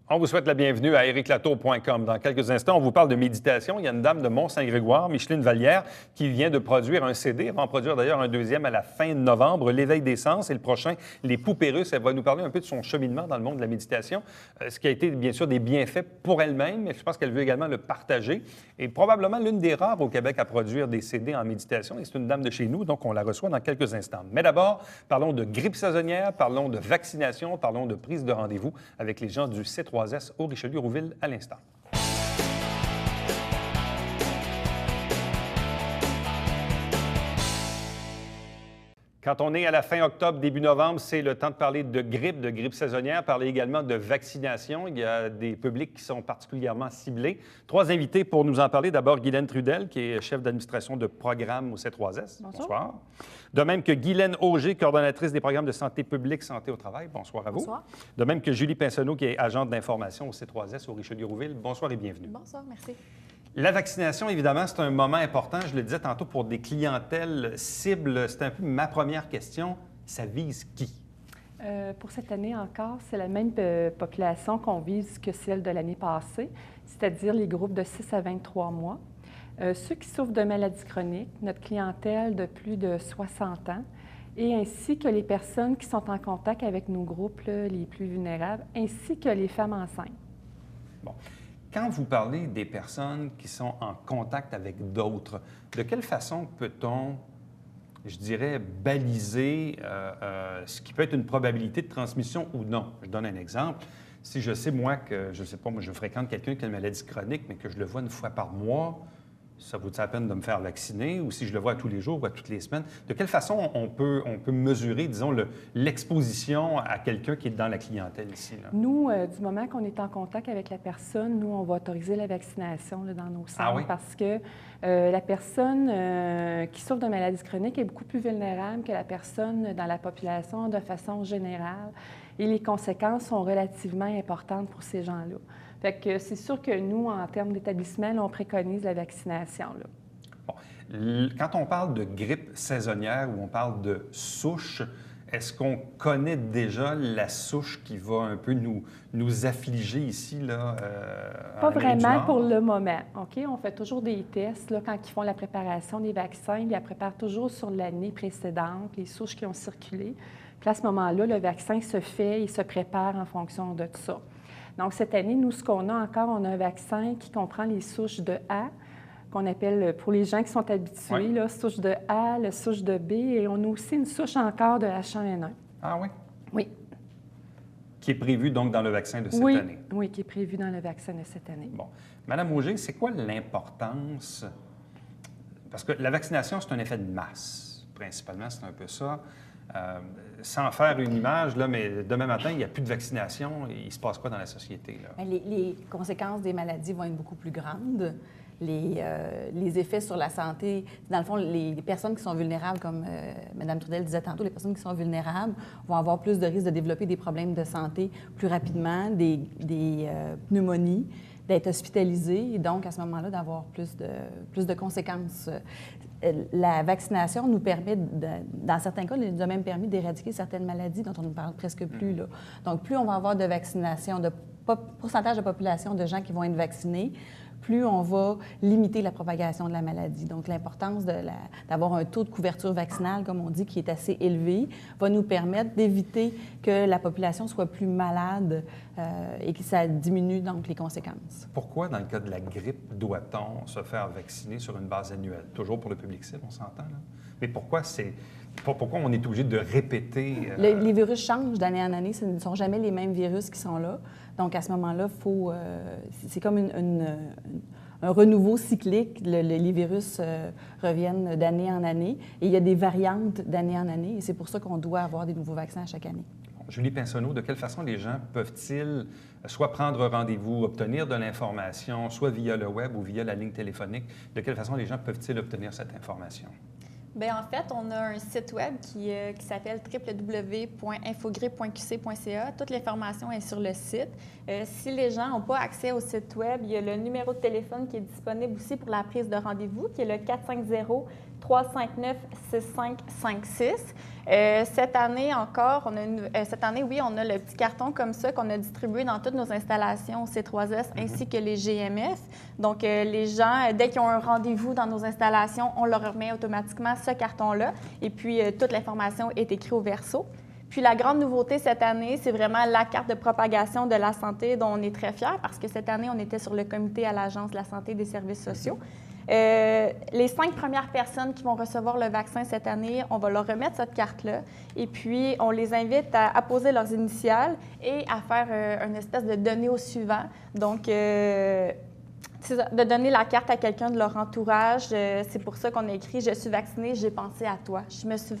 On vous souhaite la bienvenue à ericlatour.com. Dans quelques instants, on vous parle de méditation. Il y a une dame de Mont-Saint-Grégoire, Micheline Vallière, qui vient de produire un CD. Elle va en produire d'ailleurs un deuxième à la fin de novembre, L'éveil des sens, et le prochain, Les poupées russes. Elle va nous parler un peu de son cheminement dans le monde de la méditation, ce qui a été bien sûr des bienfaits pour elle-même, mais je pense qu'elle veut également le partager. Et probablement l'une des rares au Québec à produire des CD en méditation. Et c'est une dame de chez nous, donc on la reçoit dans quelques instants. Mais d'abord, parlons de grippe saisonnière, parlons de vaccination, parlons de prise de rendez-vous avec les gens du C3S au Richelieu-Rouville à l'instant. Quand on est à la fin octobre, début novembre, c'est le temps de parler de grippe saisonnière, parler également de vaccination. Il y a des publics qui sont particulièrement ciblés. Trois invités pour nous en parler. D'abord, Guylaine Trudel, qui est chef d'administration de programme au C3S. Bonsoir. De même que Guylaine Auger, coordonnatrice des programmes de santé publique, santé au travail. Bonsoir à vous. Bonsoir. De même que Julie Pinsonneau, qui est agente d'information au C3S au Richelieu-Rouville. Bonsoir et bienvenue. Bonsoir, merci. La vaccination, évidemment, c'est un moment important. Je le disais tantôt, pour des clientèles cibles. C'est un peu ma première question. Ça vise qui? Pour cette année encore, c'est la même population qu'on vise que celle de l'année passée, c'est-à-dire les groupes de 6 à 23 mois. Ceux qui souffrent de maladies chroniques, notre clientèle de plus de 60 ans, et ainsi que les personnes qui sont en contact avec nos groupes les plus vulnérables, ainsi que les femmes enceintes. Bon. Quand vous parlez des personnes qui sont en contact avec d'autres, de quelle façon peut-on, je dirais, baliser ce qui peut être une probabilité de transmission ou non? Je donne un exemple. Si je sais, moi, que, je sais pas, moi, je fréquente quelqu'un qui a une maladie chronique, mais que je le vois une fois par mois, ça vaut la peine de me faire vacciner? Ou si je le vois tous les jours ou à toutes les semaines, de quelle façon on peut mesurer, disons, l'exposition à quelqu'un qui est dans la clientèle ici? Là? Nous, du moment qu'on est en contact avec la personne, nous, on va autoriser la vaccination là, dans nos centres. Ah oui? Parce que la personne qui souffre de maladies chroniques est beaucoup plus vulnérable que la personne dans la population de façon générale. Et les conséquences sont relativement importantes pour ces gens-là. Fait que c'est sûr que nous, en termes d'établissement, on préconise la vaccination. Là. Bon. Quand on parle de grippe saisonnière ou on parle de souche, est-ce qu'on connaît déjà la souche qui va un peu nous affliger ici, là, Pas vraiment pour le moment. OK? On fait toujours des tests là, quand ils font la préparation des vaccins. Ils la préparent toujours sur l'année précédente, les souches qui ont circulé. Puis à ce moment-là, le vaccin se fait et se prépare en fonction de tout ça. Donc, cette année, nous, ce qu'on a encore, on a un vaccin qui comprend les souches de A, qu'on appelle, pour les gens qui sont habitués, oui. Là, souche de A, la souche de B, et on a aussi une souche encore de H1N1. Ah oui? Oui. Qui est prévue, donc, dans le vaccin de cette année? Oui, qui est prévu dans le vaccin de cette année. Bon. Madame Auger, c'est quoi l'importance? Parce que la vaccination, c'est un effet de masse, principalement, c'est un peu ça. Sans faire une image, là, mais demain matin, il n'y a plus de vaccination. Il se passe quoi dans la société? Là? Les conséquences des maladies vont être beaucoup plus grandes. Les effets sur la santé, dans le fond, les personnes qui sont vulnérables, comme Mme Trudel disait tantôt, les personnes qui sont vulnérables vont avoir plus de risques de développer des problèmes de santé plus rapidement, des pneumonies, d'être hospitalisées et donc, à ce moment-là, d'avoir plus de conséquences. La vaccination nous permet, dans certains cas, elle nous a même permis d'éradiquer certaines maladies dont on ne parle presque plus. Là. Donc, plus on va avoir de vaccination, de pourcentage de population de gens qui vont être vaccinés, plus on va limiter la propagation de la maladie. Donc, l'importance d'avoir un taux de couverture vaccinale, comme on dit, qui est assez élevé, va nous permettre d'éviter que la population soit plus malade et que ça diminue donc les conséquences. Pourquoi, dans le cas de la grippe, doit-on se faire vacciner sur une base annuelle? Toujours pour le public cible, on s'entend, là. Mais pourquoi on est obligé de répéter? Les virus changent d'année en année. Ce ne sont jamais les mêmes virus qui sont là. Donc, à ce moment-là, c'est comme un renouveau cyclique. Les virus reviennent d'année en année. Et il y a des variantes d'année en année. Et c'est pour ça qu'on doit avoir des nouveaux vaccins à chaque année. Julie Pinsonneau, de quelle façon les gens peuvent-ils soit prendre rendez-vous, obtenir de l'information, soit via le web ou via la ligne téléphonique? De quelle façon les gens peuvent-ils obtenir cette information? Bien, en fait, on a un site web qui s'appelle www.infogrippe.qc.ca. Toute l'information est sur le site. Si les gens n'ont pas accès au site web, il y a le numéro de téléphone qui est disponible aussi pour la prise de rendez-vous, qui est le 359-6556. Cette année encore, cette année, oui, on a le petit carton comme ça qu'on a distribué dans toutes nos installations C3S ainsi que les GMF. Donc, les gens, dès qu'ils ont un rendez-vous dans nos installations, on leur remet automatiquement ce carton-là. Et puis, toute l'information est écrite au verso. Puis la grande nouveauté cette année, c'est vraiment la carte de propagation de la santé dont on est très fiers parce que cette année, on était sur le comité à l'Agence de la santé et des services sociaux. Les 5 premières personnes qui vont recevoir le vaccin cette année, on va leur remettre cette carte-là et puis on les invite à poser leurs initiales et à faire une espèce de données au suivant. Donc, de donner la carte à quelqu'un de leur entourage. C'est pour ça qu'on a écrit « Je suis vacciné, j'ai pensé à toi ». Je me suis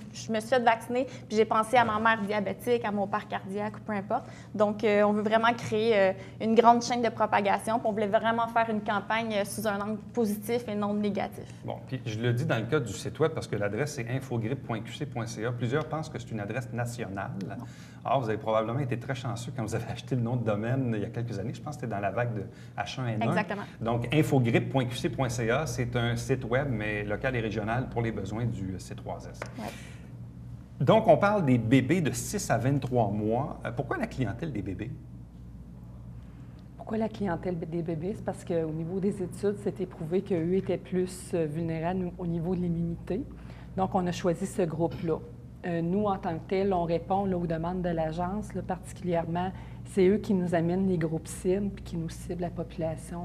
fait vacciner, puis j'ai pensé à ma mère diabétique, à mon père cardiaque, ou peu importe. Donc, on veut vraiment créer une grande chaîne de propagation, puis on voulait vraiment faire une campagne sous un angle positif et non négatif. Bon, puis je le dis dans le cas du site web parce que l'adresse, c'est infogrippe.qc.ca. Plusieurs pensent que c'est une adresse nationale. Alors, vous avez probablement été très chanceux quand vous avez acheté le nom de domaine il y a quelques années. Je pense que c'était dans la vague de H1N1. Exactement. Donc, infogrippe.qc.ca, c'est un site web, mais local et régional pour les besoins du C3S. Ouais. Donc, on parle des bébés de 6 à 23 mois. Pourquoi la clientèle des bébés? Pourquoi la clientèle des bébés? C'est parce qu'au niveau des études, c'est éprouvé qu'eux étaient plus vulnérables au niveau de l'immunité. Donc, on a choisi ce groupe-là. Nous, en tant que tel, on répond là, aux demandes de l'agence, là, particulièrement. C'est eux qui nous amènent les groupes cibles puis qui nous ciblent la population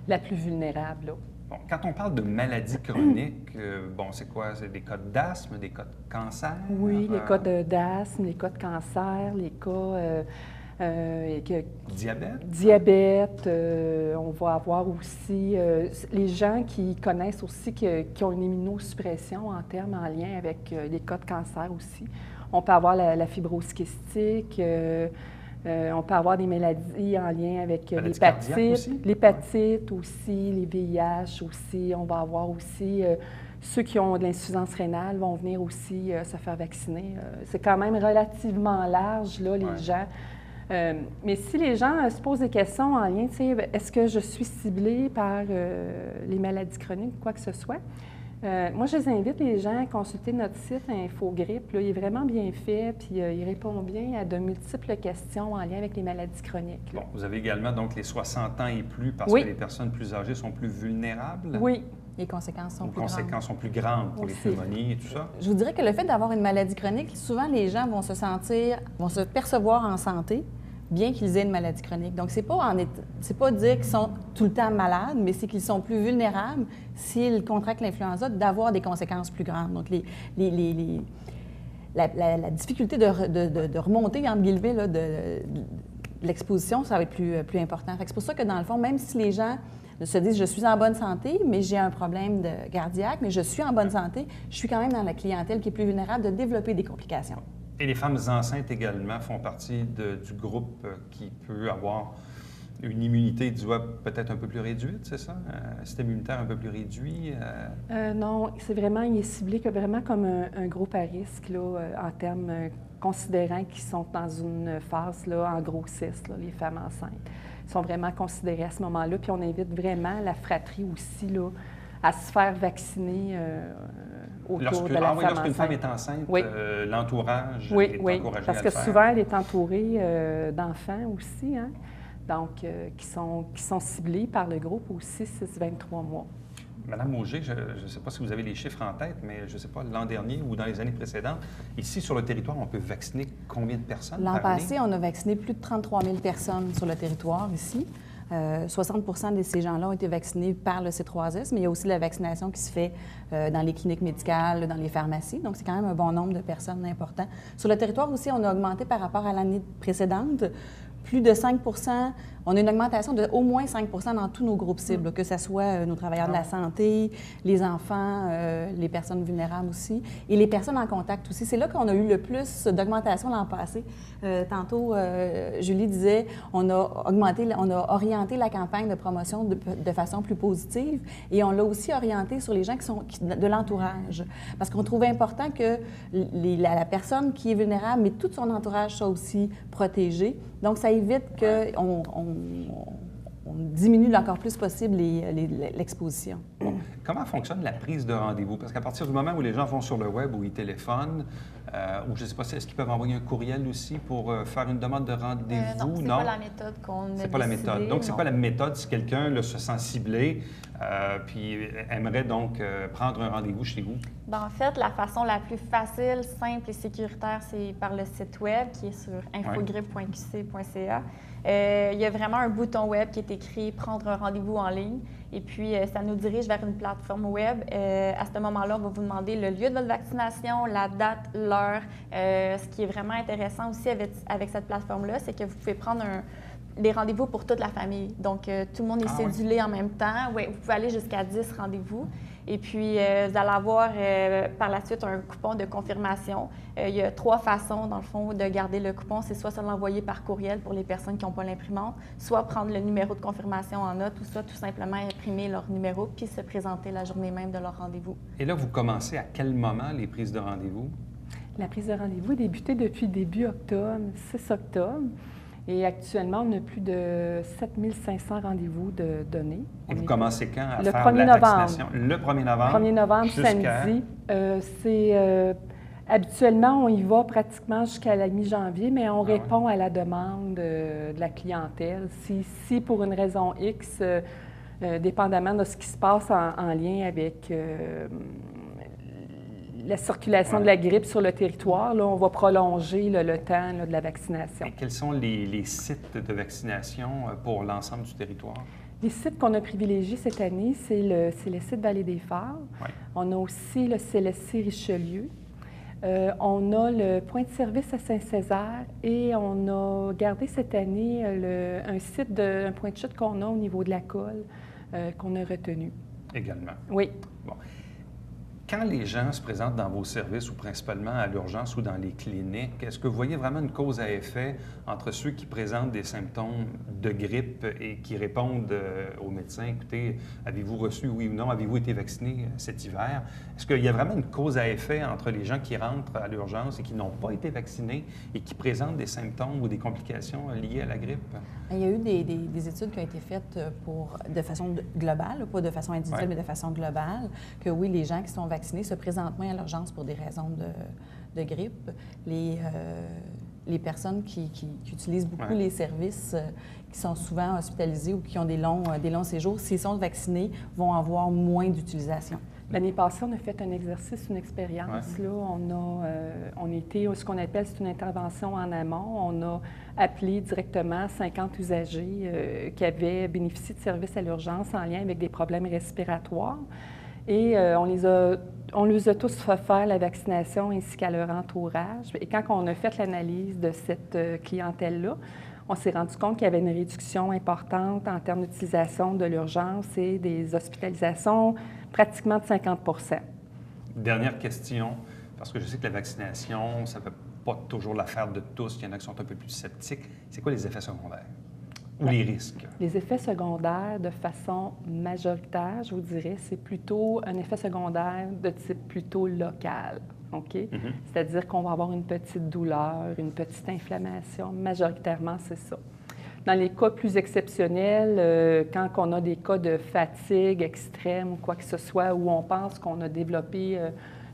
la plus vulnérable. Là. Bon, quand on parle de maladies chroniques, bon, c'est quoi? C'est des cas d'asthme, des cas de cancer? Oui, les cas d'asthme, les cas de cancer, les cas... Diabète, on va avoir aussi les gens qui connaissent aussi qui ont une immunosuppression en lien avec les cas de cancer aussi. On peut avoir la fibrose kystique, on peut avoir des maladies en lien avec l'hépatite aussi, les VIH aussi. On va avoir aussi ceux qui ont de l'insuffisance rénale vont venir aussi se faire vacciner. C'est quand même relativement large, là, les gens. Mais si les gens se posent des questions en lien, est-ce que je suis ciblée par les maladies chroniques ou quoi que ce soit? Moi, je les invite, les gens, à consulter notre site Infogrippe. Là, il est vraiment bien fait, puis il répond bien à de multiples questions en lien avec les maladies chroniques. Bon, vous avez également donc les 60 ans et plus, parce que les personnes plus âgées sont plus vulnérables. Oui. Les conséquences sont plus grandes pour les pneumonies et tout ça. Je vous dirais que le fait d'avoir une maladie chronique, souvent les gens vont se percevoir en santé, bien qu'ils aient une maladie chronique. Donc, c'est pas dire qu'ils sont tout le temps malades, mais c'est qu'ils sont plus vulnérables s'ils contractent l'influenza d'avoir des conséquences plus grandes. Donc, la difficulté de remonter, entre guillemets, là, de l'exposition, ça va être plus important. C'est pour ça que, dans le fond, même si les gens se disent « je suis en bonne santé, mais j'ai un problème cardiaque, mais je suis en bonne santé », je suis quand même dans la clientèle qui est plus vulnérable de développer des complications. Et les femmes enceintes également font partie du groupe qui peut avoir une immunité, peut-être un peu plus réduite, c'est ça? Un système immunitaire un peu plus réduit? Non, c'est vraiment, il est ciblé vraiment comme un groupe à risque, là, en termes considérant qu'ils sont dans une phase là, en grossesse, là, les femmes enceintes. Ils sont vraiment considérés à ce moment-là. Puis on invite vraiment la fratrie aussi là, à se faire vacciner autour de la femme enceinte. Lorsqu'une femme est enceinte, l'entourage est encouragé à le faire. Parce que souvent, elle est entourée d'enfants aussi, hein? Donc, qui sont ciblés par le groupe aussi 6-23 mois. Madame Auger, je ne sais pas si vous avez les chiffres en tête, mais je ne sais pas, l'an dernier ou dans les années précédentes, ici sur le territoire, on peut vacciner combien de personnes par année? L'an passé, on a vacciné plus de 33 000 personnes sur le territoire ici. 60 de ces gens-là ont été vaccinés par le C3S, mais il y a aussi la vaccination qui se fait dans les cliniques médicales, dans les pharmacies. Donc, c'est quand même un bon nombre de personnes important. Sur le territoire aussi, on a augmenté par rapport à l'année précédente. Plus de 5 on a une augmentation de au moins 5 dans tous nos groupes cibles, que ce soit nos travailleurs de la santé, les enfants, les personnes vulnérables aussi, et les personnes en contact aussi. C'est là qu'on a eu le plus d'augmentation l'an passé. Tantôt, Julie disait, on a orienté la campagne de promotion de façon plus positive, et on l'a aussi orienté sur les gens qui sont de l'entourage, parce qu'on trouvait important que la personne qui est vulnérable, mais tout son entourage soit aussi protégé. Donc, ça évite qu'on on diminue encore plus possible l'exposition. Bon. Comment fonctionne la prise de rendez-vous? Parce qu'à partir du moment où les gens vont sur le web ou ils téléphonent, ou je ne sais pas, est-ce qu'ils peuvent envoyer un courriel aussi pour faire une demande de rendez-vous? Non, c'est pas la méthode qu'on a C'est pas la méthode. Donc, c'est pas la méthode si quelqu'un se sent ciblé puis aimerait donc prendre un rendez-vous chez vous? Bien, en fait, la façon la plus facile, simple et sécuritaire, c'est par le site web qui est sur infogrippe.qc.ca. Il y a vraiment un bouton web qui est écrit « Prendre un rendez-vous en ligne ». Et puis, ça nous dirige vers une plateforme web. À ce moment-là, on va vous demander le lieu de votre vaccination, la date, l'heure. Ce qui est vraiment intéressant aussi avec cette plateforme-là, c'est que vous pouvez prendre des rendez-vous pour toute la famille. Donc, tout le monde est cédulé en même temps. Oui, vous pouvez aller jusqu'à 10 rendez-vous. Et puis, vous allez avoir par la suite un coupon de confirmation. Il y a 3 façons, dans le fond, de garder le coupon. C'est soit se l'envoyer par courriel pour les personnes qui n'ont pas l'imprimante, soit prendre le numéro de confirmation en note, ou soit tout simplement imprimer leur numéro puis se présenter la journée même de leur rendez-vous. Et là, vous commencez à quel moment les prises de rendez-vous? La prise de rendez-vous est débutée depuis début octobre, 6 octobre. Et actuellement, on a plus de 7500 rendez-vous de donnés. Et vous commencez quand à le faire 1er la vaccination? Le 1er novembre. 1er novembre, samedi. Habituellement, on y va pratiquement jusqu'à la mi-janvier, mais on répond à la demande de la clientèle. Si pour une raison X, dépendamment de ce qui se passe en lien avec la circulation de la grippe sur le territoire, là, on va prolonger le temps de la vaccination. Et quels sont les sites de vaccination pour l'ensemble du territoire? Les sites qu'on a privilégiés cette année, c'est le site Vallée des Phares. Oui. On a aussi le CLSC Richelieu. On a le point de service à Saint-Césaire et on a gardé cette année un point de chute qu'on a au niveau de la colle qu'on a retenu. Également? Oui. Bon. Quand les gens se présentent dans vos services ou principalement à l'urgence ou dans les cliniques, est-ce que vous voyez vraiment une cause à effet entre ceux qui présentent des symptômes de grippe et qui répondent aux médecins, écoutez, avez-vous reçu, oui ou non, avez-vous été vacciné cet hiver? Est-ce qu'il y a vraiment une cause à effet entre les gens qui rentrent à l'urgence et qui n'ont pas été vaccinés et qui présentent des symptômes ou des complications liées à la grippe? Il y a eu des études qui ont été faites de façon globale, pas de façon individuelle, mais de façon globale, que oui, les gens qui sont vaccinés se présentent moins à l'urgence pour des raisons de grippe. Les personnes qui utilisent beaucoup les services, qui sont souvent hospitalisés ou qui ont des longs séjours, s'ils sont vaccinés, vont avoir moins d'utilisation. L'année passée, on a fait un exercice, une expérience. Là, on était ce qu'on appelle, c'est une intervention en amont. On a appelé directement 50 usagers qui avaient bénéficié de services à l'urgence en lien avec des problèmes respiratoires. Et on les a tous fait faire la vaccination ainsi qu'à leur entourage. Et quand on a fait l'analyse de cette clientèle-là, on s'est rendu compte qu'il y avait une réduction importante en termes d'utilisation de l'urgence et des hospitalisations, pratiquement de 50 %. Dernière question, parce que je sais que la vaccination, ça ne fait pas toujours l'affaire de tous. Il y en a qui sont un peu plus sceptiques. C'est quoi les effets secondaires ou les risques? Les effets secondaires, de façon majoritaire, je vous dirais, c'est plutôt un effet secondaire de type plutôt local. OK? Mm-hmm. C'est-à-dire qu'on va avoir une petite douleur, une petite inflammation. Majoritairement, c'est ça. Dans les cas plus exceptionnels, quand on a des cas de fatigue extrême ou quoi que ce soit, où on pense qu'on a développé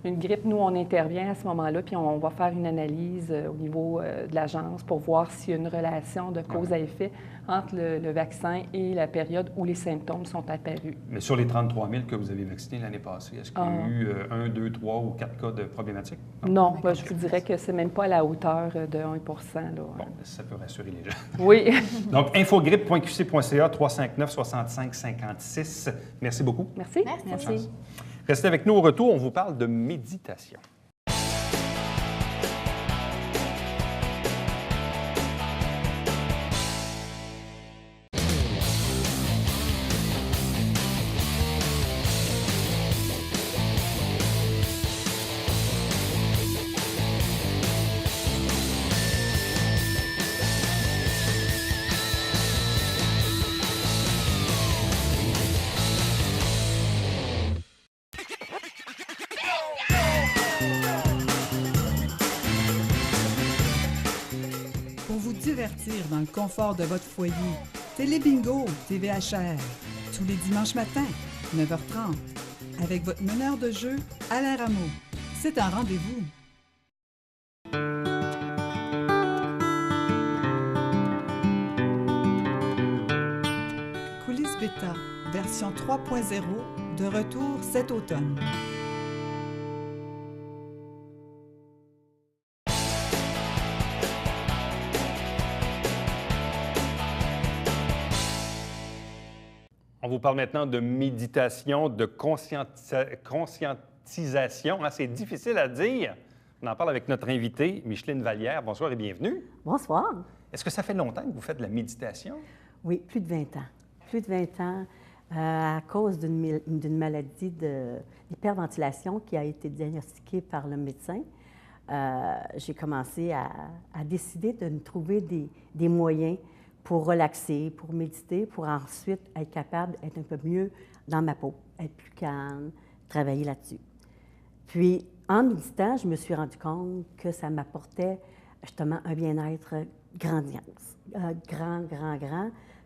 une grippe, nous, on intervient à ce moment-là, puis on va faire une analyse au niveau de l'agence pour voir s'il y a une relation de cause à effet entre le vaccin et la période où les symptômes sont apparus. Mais sur les 33 000 que vous avez vaccinés l'année passée, est-ce qu'il y a eu 1, 2, 3 ou 4 cas de problématiques? Non, je vous dirais que c'est même pas à la hauteur de 1 %. Là. Bon, ça peut rassurer les gens. Oui. Donc, infogrippe.qc.ca, 359-65-56. Merci beaucoup. Merci. Merci. Restez avec nous au retour, on vous parle de méditation. Dans le confort de votre foyer Télébingo, TVHR, tous les dimanches matins, 9h30, avec votre meneur de jeu, Alain Rameau. C'est un rendez-vous. Coulisses Bêta, version 3.0, de retour cet automne. On vous parle maintenant de méditation, de conscientisation. Hein, c'est difficile à dire. On en parle avec notre invitée, Micheline Vallière. Bonsoir et bienvenue. Bonsoir. Est-ce que ça fait longtemps que vous faites de la méditation? Oui, plus de 20 ans. Plus de 20 ans à cause d'une maladie d'hyperventilation qui a été diagnostiquée par le médecin. J'ai commencé à décider de me trouver des moyens pour relaxer, pour méditer, pour ensuite être capable d'être un peu mieux dans ma peau, être plus calme, travailler là-dessus. Puis, en méditant, je me suis rendu compte que ça m'apportait justement un bien-être grandiose, grand,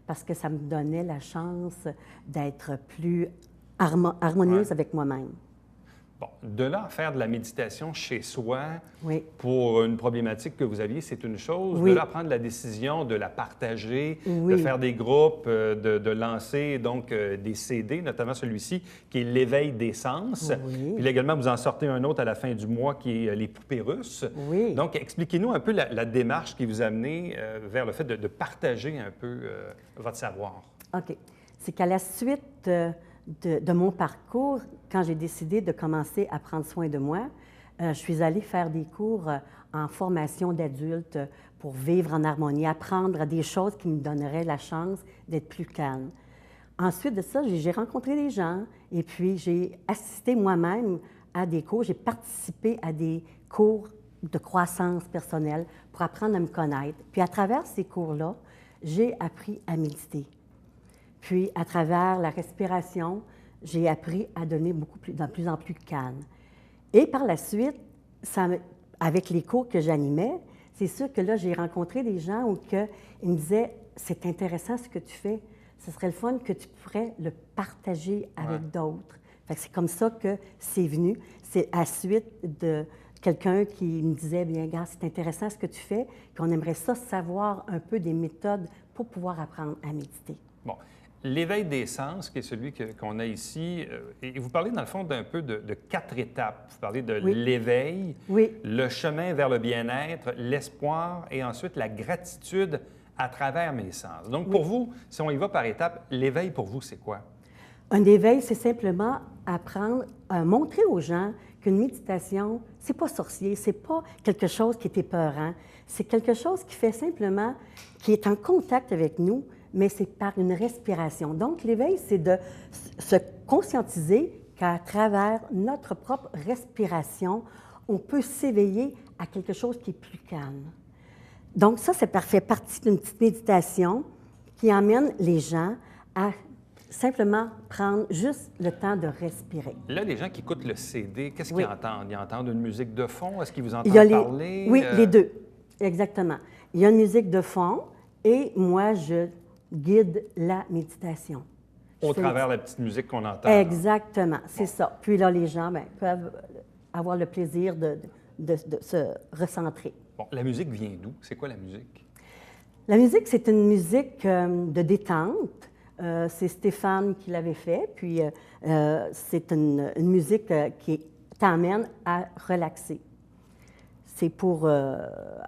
parce que ça me donnait la chance d'être plus harmonieuse avec moi-même. Bon, de là à faire de la méditation chez soi, oui. Pour une problématique que vous aviez, c'est une chose. Oui. De là à prendre la décision de la partager, oui. de faire des groupes, de lancer donc des CD, notamment celui-ci, qui est l'éveil des sens. Oui. Puis également, vous en sortez un autre à la fin du mois, qui est les poupées russes. Oui. Donc, expliquez-nous un peu la démarche qui vous a amené vers le fait de partager un peu votre savoir. OK. C'est qu'à la suite de mon parcours, quand j'ai décidé de commencer à prendre soin de moi, je suis allée faire des cours en formation d'adultes pour vivre en harmonie, apprendre des choses qui me donneraient la chance d'être plus calme. Ensuite de ça, j'ai rencontré des gens et puis j'ai assisté moi-même à des cours, j'ai participé à des cours de croissance personnelle pour apprendre à me connaître. Puis à travers ces cours-là, j'ai appris à méditer. Puis, à travers la respiration, j'ai appris à devenir de plus en plus calme. Et par la suite, avec les cours que j'animais, c'est sûr que là, j'ai rencontré des gens où ils me disaient « C'est intéressant ce que tu fais, ce serait le fun que tu pourrais le partager avec d'autres. » C'est comme ça que c'est venu. C'est à la suite de quelqu'un qui me disait « Bien, gars, c'est intéressant ce que tu fais, puis on aimerait ça savoir un peu des méthodes pour pouvoir apprendre à méditer. » Bon. L'éveil des sens, qui est celui qu'on a ici, et vous parlez dans le fond d'un peu de 4 étapes. Vous parlez de l'éveil, le chemin vers le bien-être, l'espoir et ensuite la gratitude à travers mes sens. Donc pour vous, si on y va par étapes, l'éveil pour vous, c'est quoi? Un éveil, c'est simplement apprendre à montrer aux gens qu'une méditation, c'est pas sorcier, c'est pas quelque chose qui est épeurant, c'est quelque chose qui fait simplement, qui est en contact avec nous, mais c'est par une respiration. Donc, l'éveil, c'est de se conscientiser qu'à travers notre propre respiration, on peut s'éveiller à quelque chose qui est plus calme. Donc, ça fait partie d'une petite méditation qui emmène les gens à simplement prendre juste le temps de respirer. Là, les gens qui écoutent le CD, qu'est-ce qu'ils entendent? Ils entendent une musique de fond? Est-ce qu'ils vous entendent parler? Oui, les deux, exactement. Il y a une musique de fond et moi, je guide la méditation. Au travers de la petite musique qu'on entend. Exactement, c'est ça. Puis là, les gens peuvent avoir le plaisir de se recentrer. Bon, la musique vient d'où? C'est quoi la musique? La musique, c'est une musique de détente. C'est Stéphane qui l'avait fait, puis c'est une musique qui t'amène à relaxer. C'est pour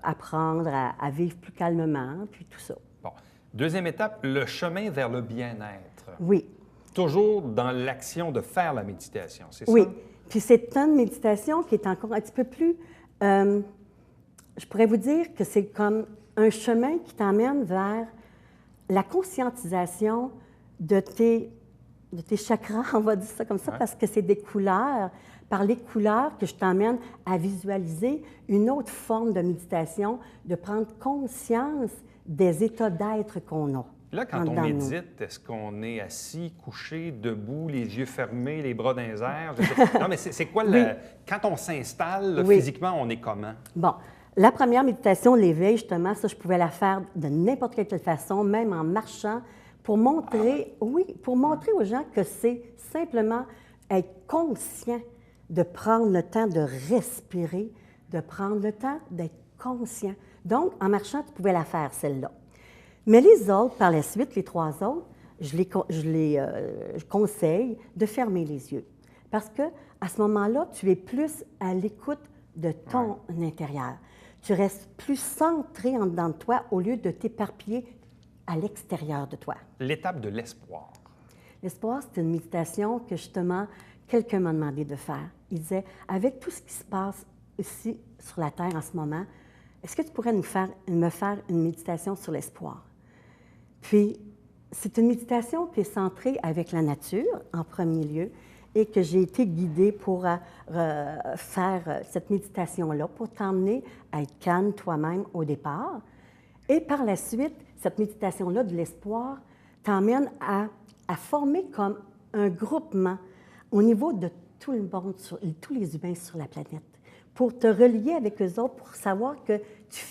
apprendre à vivre plus calmement, puis tout ça. Bon. Deuxième étape, le chemin vers le bien-être. Oui. Toujours dans l'action de faire la méditation, c'est ça? Oui. Puis c'est une méditation qui est encore un petit peu plus... je pourrais vous dire que c'est comme un chemin qui t'emmène vers la conscientisation de tes chakras, on va dire ça comme ça, parce que c'est des couleurs. Par les couleurs que je t'emmène à visualiser une autre forme de méditation, de prendre conscience des états d'être qu'on a. Là, quand on médite, est-ce qu'on est assis, couché, debout, les yeux fermés, les bras dans les airs? Non, mais c'est quoi le... Quand on s'installe, physiquement, on est comment? Bon, La première méditation, l'éveil, justement, ça, je pouvais la faire de n'importe quelle façon, même en marchant, pour montrer, pour montrer aux gens que c'est simplement être conscient de prendre le temps de respirer, de prendre le temps d'être conscient. Donc, en marchant, tu pouvais la faire, celle-là. Mais les autres, par la suite, les 3 autres, je conseille de fermer les yeux. Parce que à ce moment-là, tu es plus à l'écoute de ton intérieur. Tu restes plus centré en dedans de toi au lieu de t'éparpiller à l'extérieur de toi. L'étape de l'espoir. L'espoir, c'est une méditation que justement, quelqu'un m'a demandé de faire. Il disait, avec tout ce qui se passe ici sur la Terre en ce moment, est-ce que tu pourrais me faire une méditation sur l'espoir? Puis, c'est une méditation qui est centrée avec la nature, en premier lieu, et que j'ai été guidée pour faire cette méditation-là, pour t'emmener à être calme toi-même au départ. Et par la suite, cette méditation-là de l'espoir t'emmène à former comme un groupement au niveau de tout le monde, tous les humains sur la planète, pour te relier avec eux autres, pour savoir que tu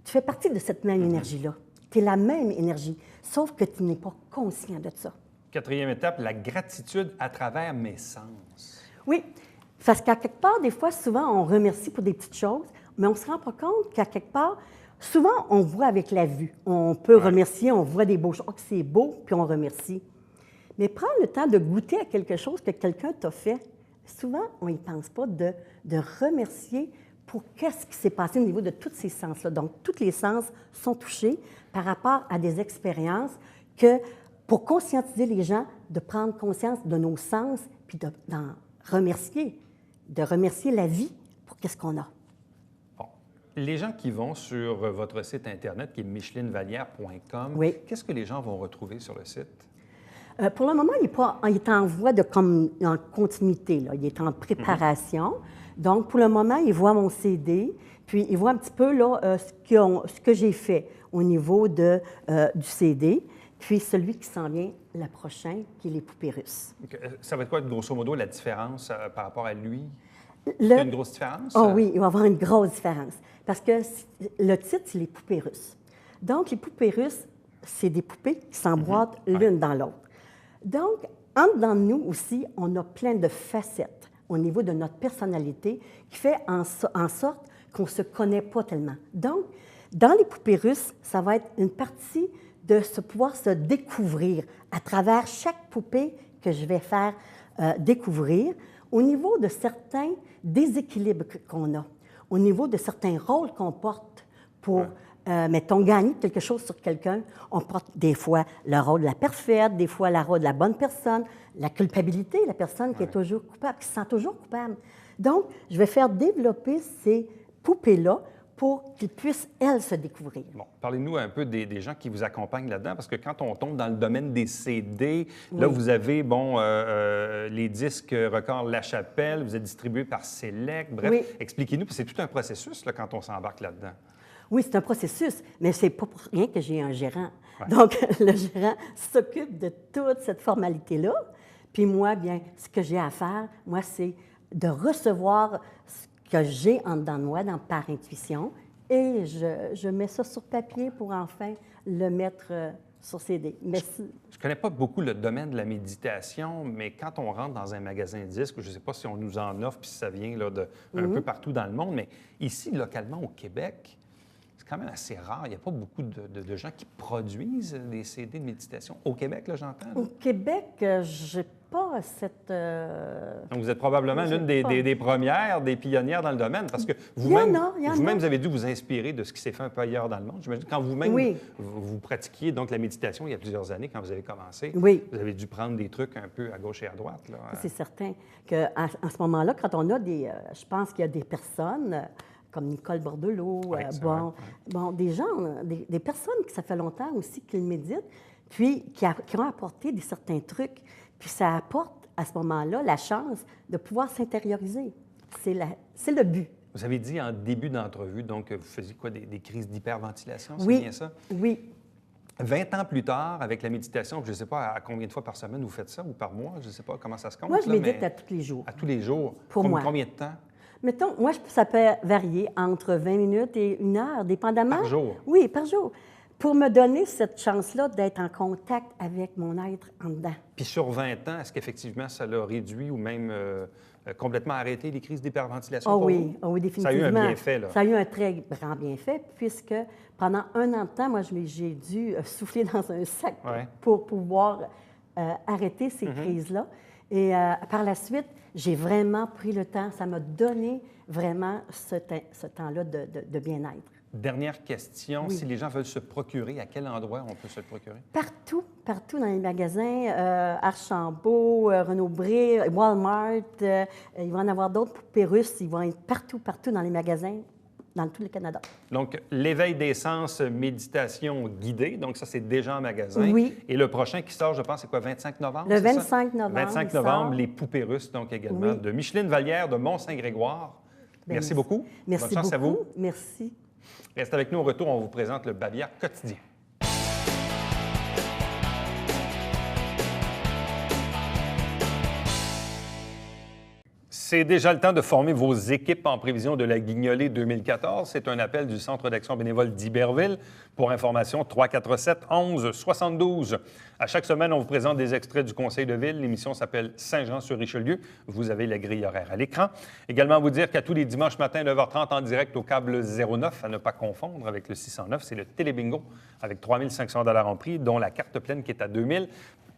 fais partie de cette même énergie-là. Tu es la même énergie, sauf que tu n'es pas conscient de ça. 4e étape, la gratitude à travers mes sens. Oui, parce qu'à quelque part, des fois, souvent, on remercie pour des petites choses, mais on ne se rend pas compte qu'à quelque part, souvent, on voit avec la vue. On peut remercier, on voit des beaux choses. Oh, que c'est beau, puis on remercie. Mais prendre le temps de goûter à quelque chose que quelqu'un t'a fait, souvent, on n'y pense pas de remercier pour qu'est-ce qui s'est passé au niveau de tous ces sens-là. Donc, tous les sens sont touchés par rapport à des expériences pour conscientiser les gens, de prendre conscience de nos sens, puis d'en remercier, de remercier la vie pour qu'est-ce qu'on a. Bon. Les gens qui vont sur votre site Internet, qui est michelinevalière.com, qu'est-ce que les gens vont retrouver sur le site? Pour le moment, il est en voie en continuité, là. Il est en préparation. Donc, pour le moment, ils voient mon CD, puis ils voient un petit peu là, ce que j'ai fait au niveau du CD, puis celui qui s'en vient le prochain, qui est les poupées russes. Ça va être quoi, grosso modo, la différence par rapport à lui? Il y a une grosse différence? Oh oui, il va y avoir une grosse différence. Parce que le titre, c'est les poupées russes. Donc, les poupées russes, c'est des poupées qui s'emboîtent l'une dans l'autre. Donc, en dedans de nous aussi, on a plein de facettes au niveau de notre personnalité qui fait en sorte qu'on ne se connaît pas tellement. Donc, dans les poupées russes, ça va être une partie de pouvoir se découvrir à travers chaque poupée que je vais faire découvrir au niveau de certains déséquilibres qu'on a, au niveau de certains rôles qu'on porte pour, mettons, gagner quelque chose sur quelqu'un. On porte des fois le rôle de la parfaite, des fois le rôle de la bonne personne, la culpabilité, la personne qui est toujours coupable, qui se sent toujours coupable. Donc, je vais faire développer ces poupées-là pour qu'ils puissent, elles, se découvrir. Bon, parlez-nous un peu des gens qui vous accompagnent là-dedans, parce que quand on tombe dans le domaine des CD, là, vous avez, les disques Record La Chapelle, vous êtes distribué par Select, bref, expliquez-nous, puis c'est tout un processus là, quand on s'embarque là-dedans. Oui, c'est un processus, mais c'est pas pour rien que j'ai un gérant. Donc, le gérant s'occupe de toute cette formalité-là, puis moi, bien, ce que j'ai à faire, moi, c'est de recevoir ce que j'ai en dedans de moi, par intuition, et je mets ça sur papier pour enfin le mettre sur CD. Mais je ne connais pas beaucoup le domaine de la méditation, mais quand on rentre dans un magasin de disques, je ne sais pas si on nous en offre, puis si ça vient là, un peu partout dans le monde, mais ici, localement, au Québec, c'est quand même assez rare. Il n'y a pas beaucoup de gens qui produisent des CD de méditation. Au Québec, là, j'entends. Là. Au Québec, je n'ai pas cette... Donc, vous êtes probablement l'une des premières, des pionnières dans le domaine, parce que vous-même, vous avez dû vous inspirer de ce qui s'est fait un peu ailleurs dans le monde. J'imagine quand vous-même, vous pratiquiez donc la méditation il y a plusieurs années, quand vous avez commencé, vous avez dû prendre des trucs un peu à gauche et à droite. Là. C'est certain qu'en ce moment-là, quand on a je pense qu'il y a des personnes... comme Nicole Bordelot, des gens, des personnes qui ça fait longtemps aussi qu'ils méditent, puis qui ont apporté certains trucs, puis ça apporte à ce moment-là la chance de pouvoir s'intérioriser. C'est le but. Vous avez dit en début d'entrevue, donc, vous faisiez quoi, des crises d'hyperventilation, c'est bien ça? Oui. 20 ans plus tard, avec la méditation, je ne sais pas à combien de fois par semaine vous faites ça ou par mois, je ne sais pas comment ça se compte. Moi, je médite à tous les jours. À tous les jours? Pour moi. Combien de temps? Mettons, moi, ça peut varier entre 20 minutes et 1 heure, dépendamment. Par jour? Oui, par jour. Pour me donner cette chance-là d'être en contact avec mon être en dedans. Puis sur 20 ans, est-ce qu'effectivement, ça l'a réduit ou même complètement arrêté les crises d'hyperventilation? Oh oui, oh oui, définitivement. Ça a eu un bienfait, là. Ça a eu un très grand bienfait, puisque pendant 1 an de temps, moi, j'ai dû souffler dans un sac pour pouvoir arrêter ces crises-là. Et par la suite, j'ai vraiment pris le temps. Ça m'a donné vraiment ce temps-là de bien-être. Dernière question, si les gens veulent se procurer, à quel endroit on peut se le procurer? Partout, partout dans les magasins, Archambault, Renaud-Bré, Walmart, il va en avoir d'autres, Poupées russes, ils vont être partout, partout dans les magasins, dans tout le Canada. Donc, l'éveil des sens, méditation guidée, donc ça, c'est déjà en magasin. Oui. Et le prochain qui sort, je pense, c'est quoi, 25 novembre? Le 25 novembre. 25 novembre, les Poupées russes, donc également, de Micheline Vallière de Mont-Saint-Grégoire. Merci beaucoup. Merci Bonne chance beaucoup. à vous. Merci. Reste avec nous au retour, on vous présente le Bavière quotidien. C'est déjà le temps de former vos équipes en prévision de la Guignolée 2014. C'est un appel du Centre d'action bénévole d'Iberville. Pour information, 347-11-72. À chaque semaine, on vous présente des extraits du Conseil de ville. L'émission s'appelle Saint-Jean-sur-Richelieu. Vous avez la grille horaire à l'écran. Également, vous dire qu'à tous les dimanches matins, 9h30, en direct au câble 09, à ne pas confondre avec le 609, c'est le Télébingo avec 3 500 $ en prix, dont la carte pleine qui est à 2 000.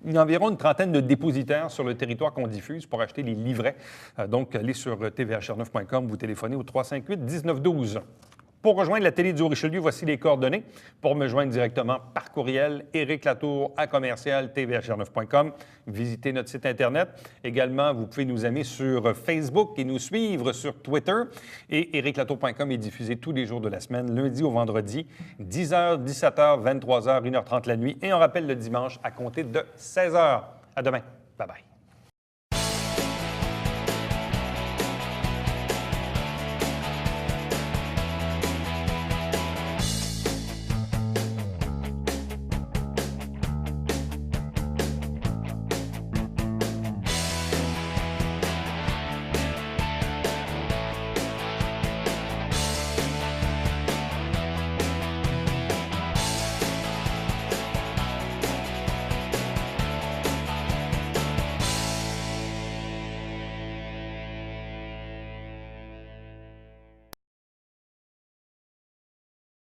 Il y a environ une trentaine de dépositaires sur le territoire qu'on diffuse pour acheter les livrets. Donc, allez sur tvhr9.com, vous téléphonez au 358-1912. Pour rejoindre la télé du Richelieu, voici les coordonnées. Pour me joindre directement par courriel, ericlatour@tvhr9.com. Visitez notre site Internet. Également, vous pouvez nous aimer sur Facebook et nous suivre sur Twitter. Et ericlatour.com est diffusé tous les jours de la semaine, lundi au vendredi, 10h, 17h, 23h, 1h30 la nuit. Et on rappelle le dimanche à compter de 16h. À demain. Bye-bye.